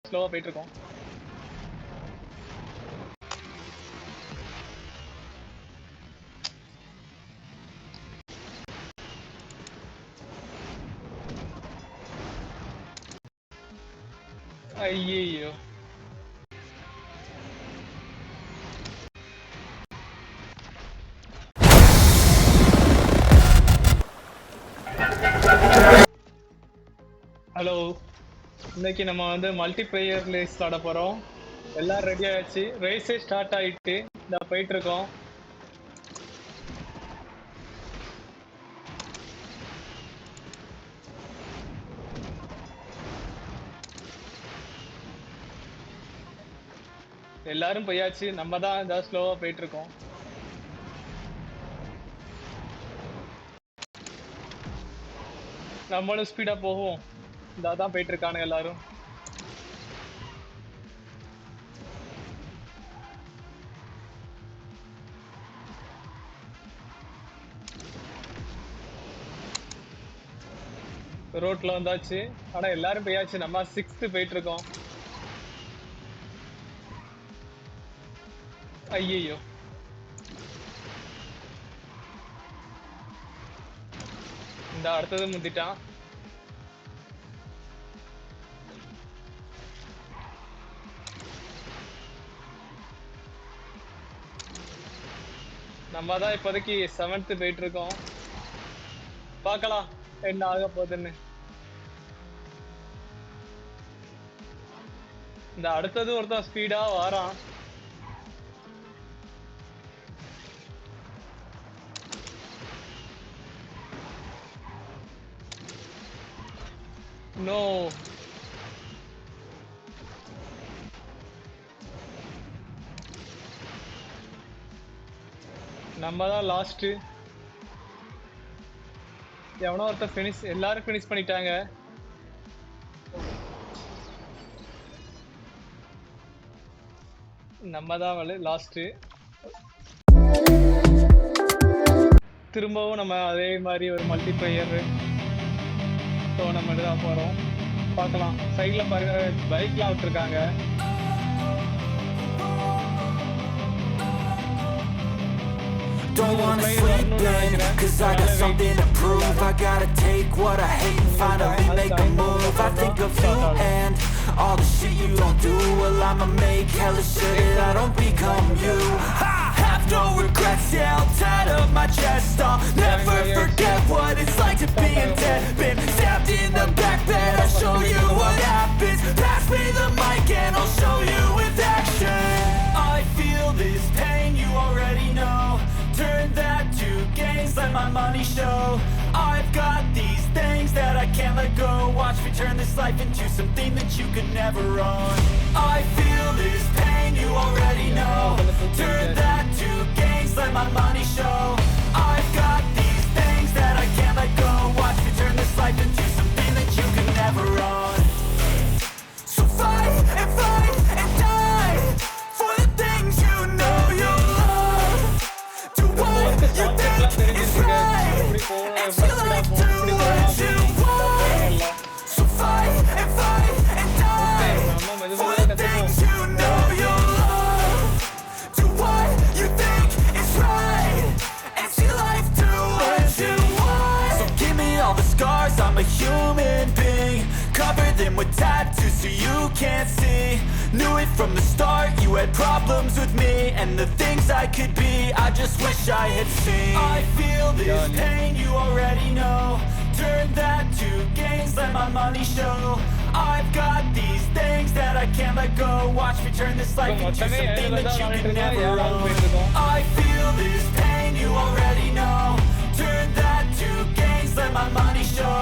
ஸ்லோவா போயிட்டு இருக்கோம். ஐயோ ஹலோ, இன்னைக்கு நம்ம வந்து மல்டிபிளேயர் ரேஸ் ஆட போறோம். எல்லாம் ரெடி ஆயிடுச்சு, ரேஸே ஸ்டார்ட் ஆயிட்டு இந்த போயிட்டு இருக்கோம். எல்லாரும் போயாச்சு, நம்ம தான் இந்த ஸ்லோவா போயிட்டு இருக்கோம். நம்மளும் ஸ்பீடா போவோம். இந்த தான் போயிட்டு இருக்கானு எல்லாரும். ரோட்ல வந்தாச்சு, ஆனா எல்லாரும் போயாச்சு, நம்ம 6th போயிட்டு இருக்கோம். ஐயோ இந்த அடுத்தது முந்திட்டான். நம்ம தான் இப்போதைக்கு 7th போயிட்டு இருக்கோம். பார்க்கலாம் என்ன ஆக போகுதுன்னு. இந்த அடுத்தது ஒருத்தன் ஸ்பீடா வாரான். நோ, நம்ம தான் லாஸ்ட். எவனோ ஒருத்தர் ஃபினிஷ், எல்லாரும் ஃபினிஷ் பண்ணிட்டாங்க. நம்ம தான் லாஸ்ட். திரும்பவும் நம்ம அதே மாதிரி ஒரு மல்டிபிளேயர் டோர்னமெண்ட் தான் போறோம். பார்க்கலாம். சைட்ல பாருங்க, பைக்லாம் விட்டுருக்காங்க. Don't wanna sleep in, cause I got something to prove. I gotta take what I hate and finally make a move. I think of you and all the shit you don't do. Well, I'ma make hella sure that I don't become you. I have no regrets, yeah, I'll tie up my chest. I'll never forget what it's like to be in debt. Been stabbed in the back bed, I'll show you what happens. Pass me the mic and I'll show you with action. I feel this pain, you already know. Turn that to gains, let my money show. I've got these things that I can't let go. Watch me turn this life into something that you could never own. I feel this pain, you already know. Turn that to gains, let my money show. I've got these things that I can't let go. Watch me turn this life into something that you could never own. So fight and fight and die for the things you know you love. Do what you think is right, and you like to what you want. So fight and die for the things you know you love. Do what you think is right, and see life do what you want. So give me all the scars, I'm a human being. Cover them with tattoos so you can't see. Knew it from the start, you had problems with me and the things I could be, I just wish I had seen. I feel this pain, you already know. Turn that to gains, let my money show. I've got these things that I can't let go. Watch me turn this life into something that you could never own. I feel this pain, you already know. Turn that to gains, let my money show.